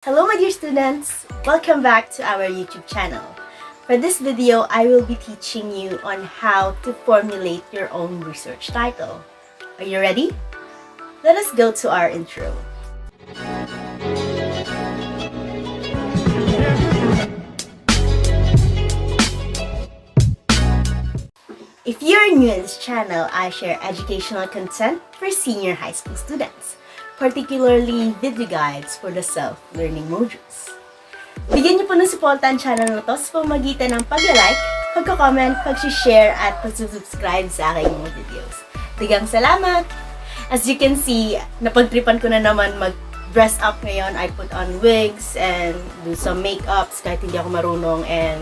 Hello my dear students! Welcome back to our YouTube channel. For this video, I will be teaching you on how to formulate your own research title. Are you ready? Let us go to our intro. If you're new in this channel, I share educational content for senior high school students, particularly video guides for the self-learning modules. Bigyan niyo po ng suporta ang channel na to sa pamamagitan ng pag-like, pagko-comment, pag-share at pag-subscribe sa aking mga videos. Tigang salamat! As you can see, napagtripan ko na naman mag-dress up ngayon. I put on wigs and do some makeups kahit hindi ako marunong and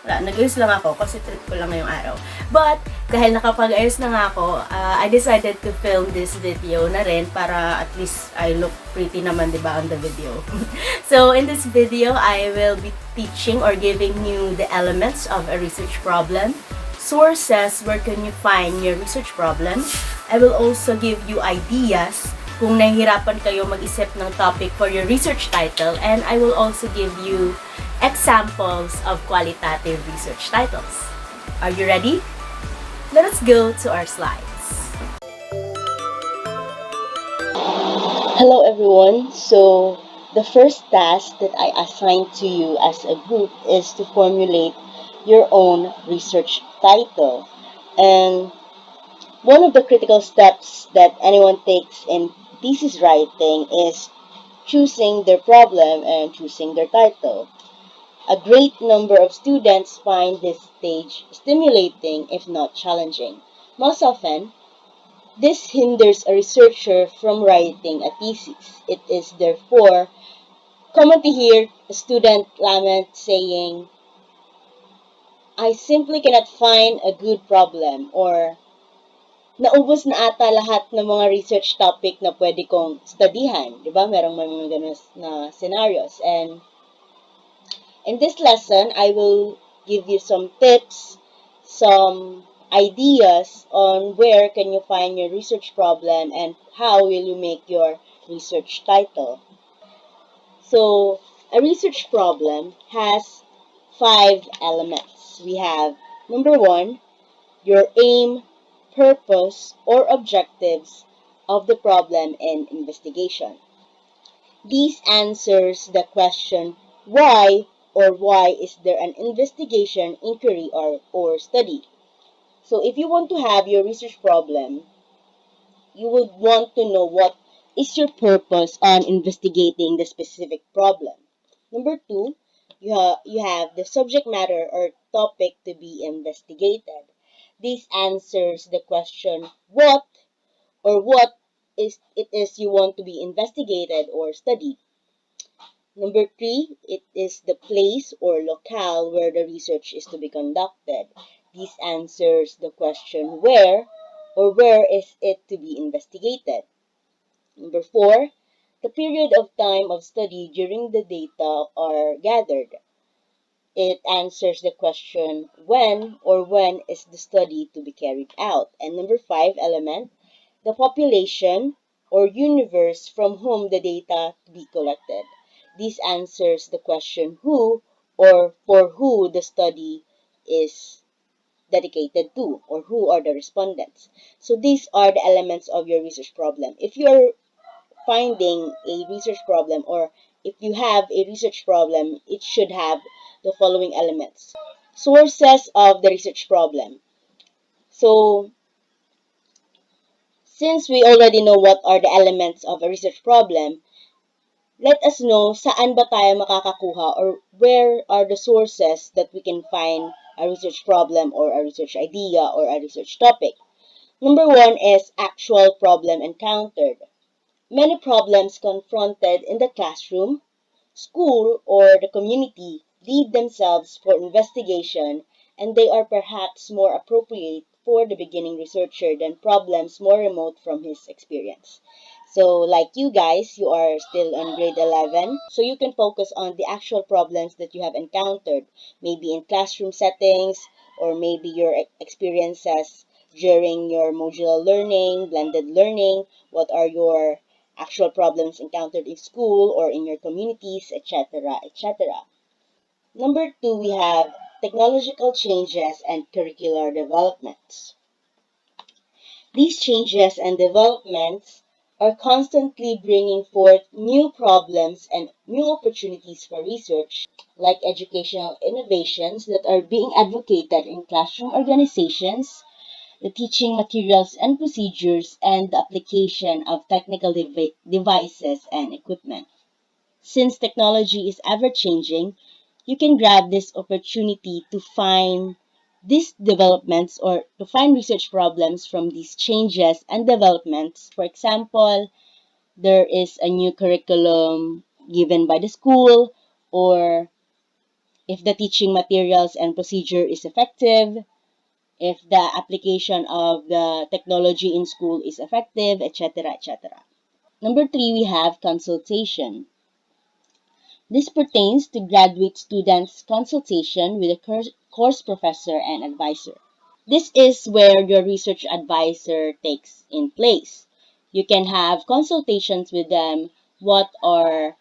nag-ayos lang ako kasi trip ko lang ngayong araw. But, dahil nakapag-ayos na nga ako, I decided to film this video na rin para at least I look pretty naman, diba, on the video. So, in this video, I will be teaching or giving you the elements of a research problem, sources where can you find your research problem. I will also give you ideas kung nahihirapan kayo mag-isip ng topic for your research title, and I will also give you examples of qualitative research titles. Are you ready? Let us go to our slides. Hello everyone. So the first task that I assigned to you as a group is to formulate your own research title. And one of the critical steps that anyone takes in thesis writing is choosing their problem and choosing their title. A great number of students find this stage stimulating, if not challenging. Most often, this hinders a researcher from writing a thesis. It is therefore common to hear a student lament saying, I simply cannot find a good problem, or naubos na ata lahat ng mga research topic na pwede kong studyhan. Diba? Merong mga ganun na scenarios. And in this lesson, I will give you some tips, some ideas on where can you find your research problem and how will you make your research title. So, a research problem has 5 elements. We have number 1, your aim, purpose, or objectives of the problem and investigation. These answers the question why or why is there an investigation, inquiry, or study. So if you want to have your research problem, you would want to know what is your purpose on investigating the specific problem. Number 2, you have the subject matter or topic to be investigated. This answers the question what is you want to be investigated or studied. Number 3, it is the place or locale where the research is to be conducted. This answers the question where or where is it to be investigated. Number 4, the period of time of study during the data are gathered. It answers the question when is the study to be carried out. And number 5 element, the population or universe from whom the data to be collected. This answers the question who or for who the study is dedicated to or who are the respondents. So these are the elements of your research problem. If you're finding a research problem or if you have a research problem, it should have the following elements. Sources of the research problem. So since we already know what are the elements of a research problem, let us know saan ba tayo makakakuha or where are the sources that we can find a research problem or a research idea or a research topic. Number 1 is actual problem encountered. Many problems confronted in the classroom, school, or the community lead themselves for investigation, and they are perhaps more appropriate for the beginning researcher than problems more remote from his experience. So, like you guys, you are still on grade 11, so you can focus on the actual problems that you have encountered, maybe in classroom settings, or maybe your experiences during your modular learning, blended learning, what are your actual problems encountered in school or in your communities, etc., etc. Number two, we have technological changes and curricular developments. These changes and developments are constantly bringing forth new problems and new opportunities for research, like educational innovations that are being advocated in classroom organizations, the teaching materials and procedures, and the application of technical devices and equipment. Since technology is ever changing, you can grab this opportunity to find these developments or to find research problems from these changes and developments. For example, there is a new curriculum given by the school, or if the teaching materials and procedure is effective, if the application of the technology in school is effective, etc., etc. Number three, we have consultation. This pertains to graduate students' consultation with a course professor and advisor. This is where your research advisor takes in place. You can have consultations with them. What are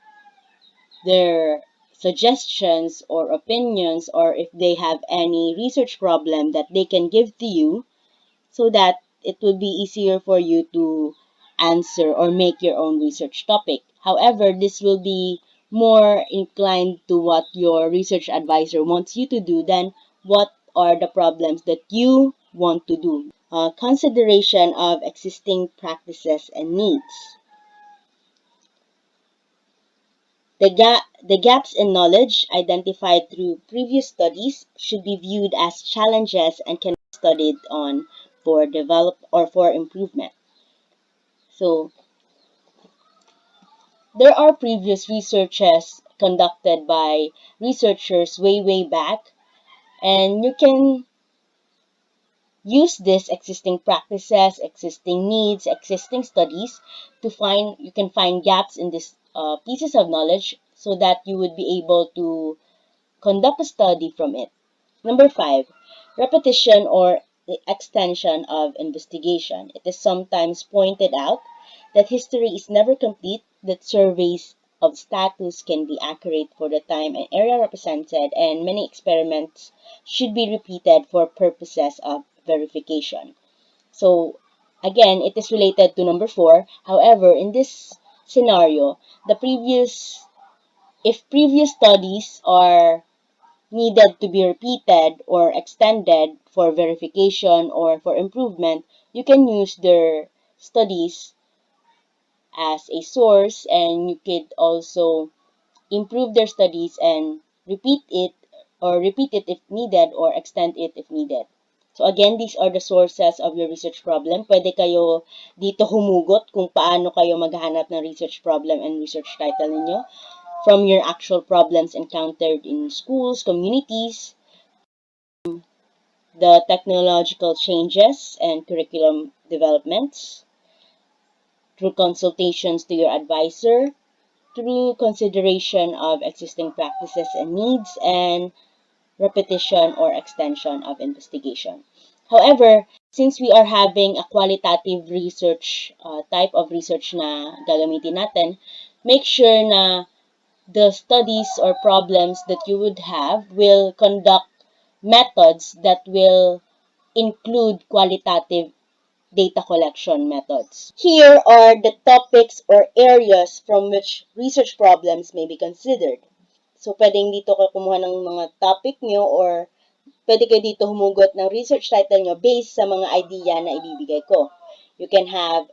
their suggestions or opinions, or if they have any research problem that they can give to you, so that it would be easier for you to answer or make your own research topic. However, this will be more inclined to what your research advisor wants you to do than what are the problems that you want to do. Consideration of existing practices and needs. The gaps in knowledge identified through previous studies should be viewed as challenges and can be studied on for develop or for improvement. So there are previous researches conducted by researchers way back, and you can use this existing practices, existing needs, existing studies to find you can find gaps in these pieces of knowledge so that you would be able to conduct a study from it. Number five, repetition or the extension of investigation. It is sometimes pointed out that history is never complete, that surveys of status can be accurate for the time and area represented, and many experiments should be repeated for purposes of verification. So, again, it is related to number four. However, in this scenario, if previous studies are needed to be repeated or extended for verification or for improvement, you can use their studies as a source, and you could also improve their studies and repeat it if needed or extend it if needed. So again, these are the sources of your research problem. Pwede kayo dito humugot kung paano kayo maghanap ng research problem and research title ninyo from your actual problems encountered in schools, communities, the technological changes and curriculum developments, through consultations to your advisor, through consideration of existing practices and needs, and repetition or extension of investigation. However, since we are having a qualitative research type of research na gagamitin natin, make sure na the studies or problems that you would have will conduct methods that will include qualitative data collection methods. Here are the topics or areas from which research problems may be considered. So, pwedeng dito kayo kumuha ng mga topic nyo, or pwede kayo dito humugot ng research title nyo based sa mga idea na ibibigay ko. You can have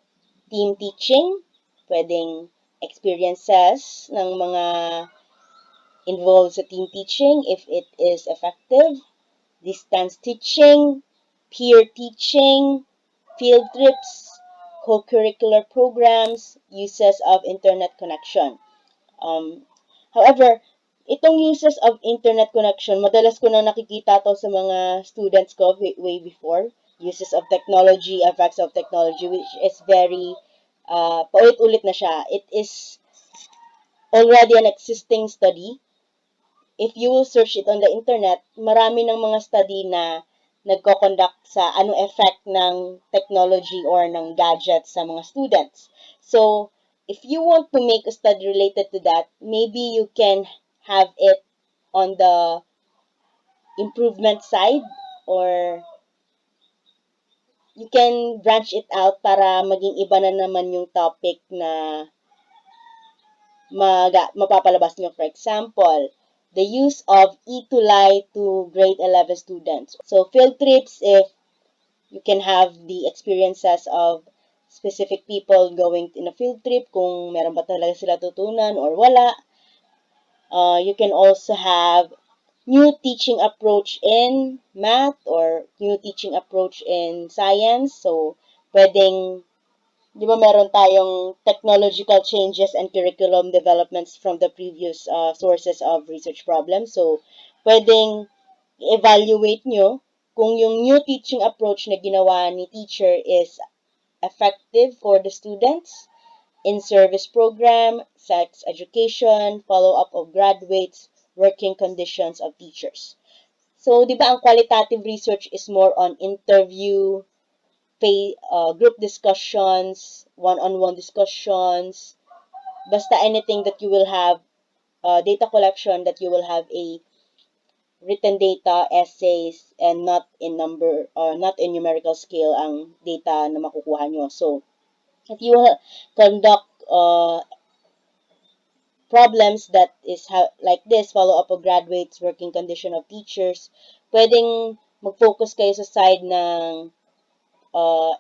team teaching, pwedeng experiences ng mga involved sa team teaching if it is effective, distance teaching, peer teaching, field trips, co-curricular programs, uses of internet connection. However, itong uses of internet connection, madalas ko na nakikita to sa mga students ko way before. Uses of technology, effects of technology, which is very, paulit-ulit na siya. It is already an existing study. If you will search it on the internet, marami ng mga study na nagko-conduct sa anong effect ng technology or ng gadgets sa mga students. So, if you want to make a study related to that, maybe you can have it on the improvement side, or you can branch it out para maging iba na naman yung topic na mapapalabas nyo. For example, the use of e-tulay to grade 11 students. So, field trips, if you can have the experiences of specific people going in a field trip, kung meron ba talaga sila tutunan or wala. You can also have new teaching approach in math or new teaching approach in science. So, pwedeng, di ba meron tayong technological changes and curriculum developments from the previous sources of research problems. So, pwedeng evaluate nyo kung yung new teaching approach na ginawa ni teacher is effective for the students, in-service program, sex education, follow-up of graduates, working conditions of teachers. So, di ba ang qualitative research is more on interview, group discussions, one-on-one discussions, basta anything that you will have, data collection that you will have a written data, essays, and not in number, or not in numerical scale ang data na makukuha nyo. So, if you conduct problems that is like this, follow-up of graduates, working condition of teachers, pwedeng mag-focus kayo sa side ng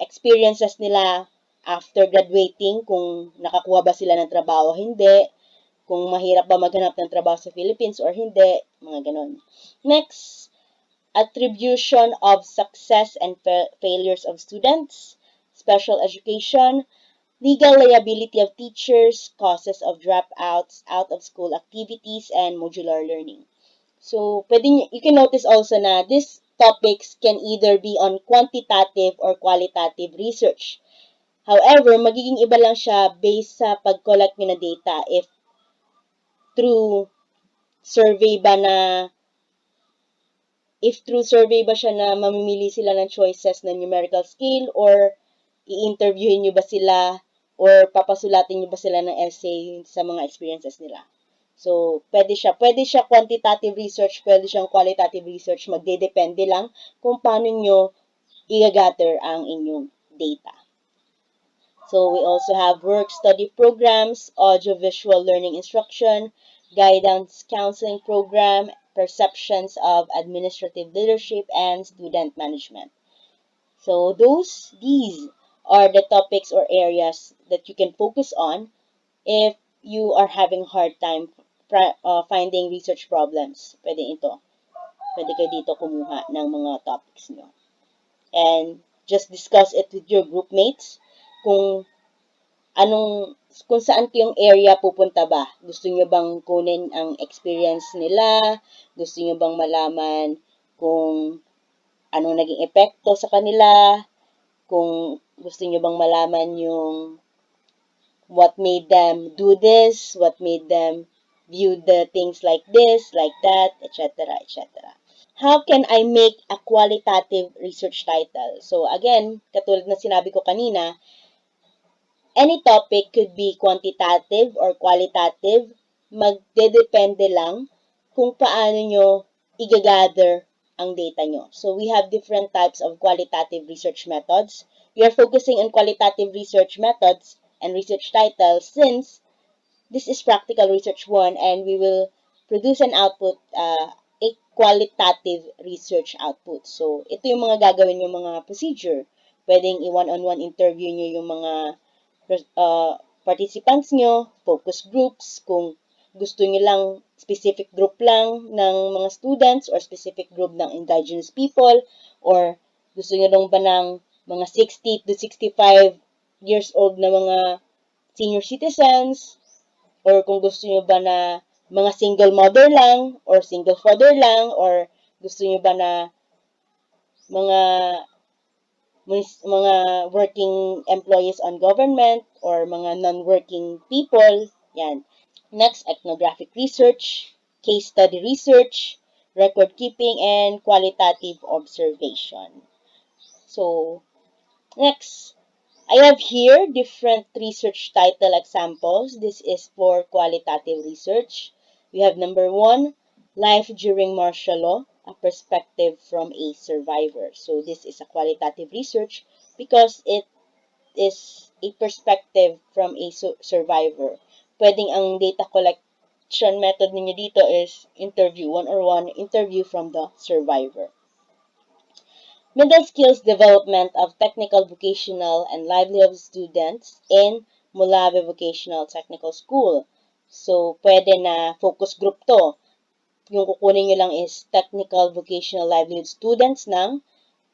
experiences nila after graduating, kung nakakuha ba sila ng trabaho o hindi, kung mahirap ba maghanap ng trabaho sa Philippines or hindi, mga ganon. Next, attribution of success and failures of students, special education, legal liability of teachers, causes of dropouts, out-of-school activities, and modular learning. So, you can notice also na these topics can either be on quantitative or qualitative research. However, magiging iba lang siya based sa pag-collect nyo na data. If through survey ba na siya na mamimili sila ng choices na numerical scale, or i-interviewin nyo ba sila, or papasulatin nyo ba sila ng essay sa mga experiences nila. So, pwede siya quantitative research, pwede siyang qualitative research, magdedepende lang kung paano nyo i-gather ang inyong data. So, we also have work study programs, audio-visual learning instruction, guidance counseling program, perceptions of administrative leadership, and student management. So, these are the topics or areas that you can focus on if you are having hard time finding research problems. Pwede ito. Pwede kayo dito kumuha ng mga topics nyo. And just discuss it with your group mates kung kung saan yung area pupunta ba. Gusto nyo bang kunin ang experience nila? Gusto nyo bang malaman kung anong naging epekto sa kanila? Kung gusto nyo bang malaman yung what made them do this, what made them view the things like this, like that, etc., etc. How can I make a qualitative research title? So again, katulad na sinabi ko kanina, any topic could be quantitative or qualitative. Magdedepende lang kung paano nyo i-gather ang data nyo. So, we have different types of qualitative research methods. We are focusing on qualitative research methods and research titles since this is practical research 1 and we will produce an output, a qualitative research output. So, ito yung mga gagawin yung mga procedure. Pwedeng i-one-on-one interview nyo yung mga participants nyo, focus groups, kung gusto nyo lang specific group lang ng mga students or specific group ng indigenous people, or gusto nyo lang ba ng mga 60 to 65 years old na mga senior citizens, or kung gusto nyo ba na mga single mother lang, or single father lang, or gusto nyo ba na mga working employees on government or mga non-working people. Yan. Next, ethnographic research, case study research, record keeping, and qualitative observation. So, next, I have here different research title examples. This is for qualitative research. We have number one, Life During Martial Law, a perspective from a survivor. So this is a qualitative research because it is a perspective from a survivor. Pwedeng ang data collection method ninyo dito is interview, one-on-one interview from the survivor. Middle skills development of technical, vocational, and livelihood students in Mulave Vocational Technical School. So, pwede na focus group to. Yung kukunin nyo lang is technical, vocational, livelihood students ng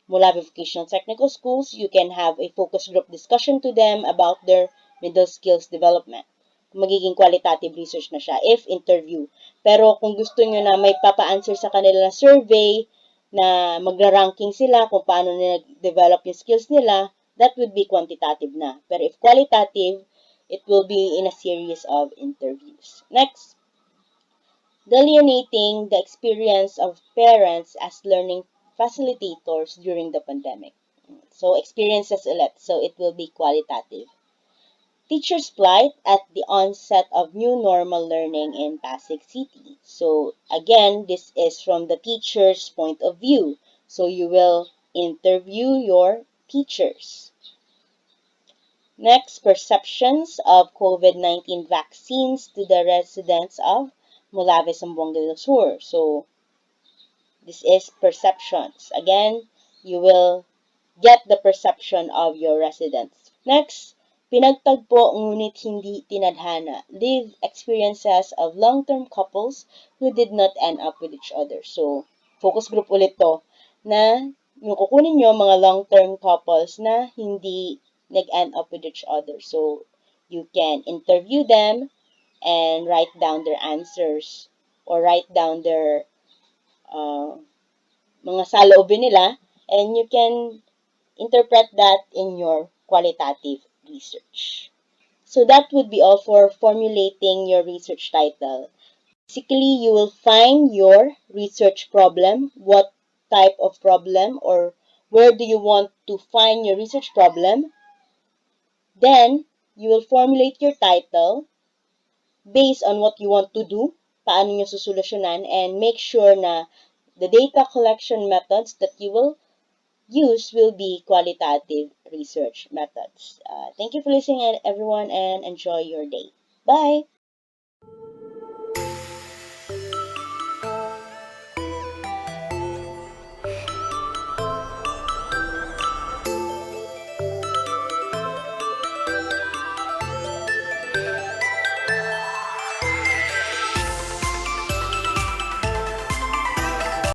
Mulave Vocational Technical Schools. You can have a focus group discussion to them about their middle skills development. Magiging qualitative research na siya if interview. Pero kung gusto nyo na may papa-answer sa kanila na survey, na magra-ranking sila kung paano nila develop yung skills nila, that would be quantitative na. Pero if qualitative, it will be in a series of interviews. Next, delineating the experience of parents as learning facilitators during the pandemic. So, experiences ulit. So, it will be qualitative. Teachers' plight at the onset of new normal learning in Pasig City. So, again, this is from the teacher's point of view. So, you will interview your teachers. Next, perceptions of COVID-19 vaccines to the residents of Molave, Zamboanga del Sur. So, this is perceptions. Again, you will get the perception of your residents. Next, pinagtagpo ngunit hindi tinadhana. Live experiences of long-term couples who did not end up with each other. So, focus group ulit to na yung kukunin nyo mga long-term couples na hindi nag-end up with each other. So, you can interview them and write down their answers or write down their mga saloobin nila, and you can interpret that in your qualitative research. So that would be all for formulating your research title. Basically, you will find your research problem, what type of problem or where do you want to find your research problem. Then, you will formulate your title based on what you want to do, paano nyo susolusyonan, and make sure na the data collection methods that you will use will be qualitative research methods. Thank you for listening, everyone, and enjoy your day. Bye!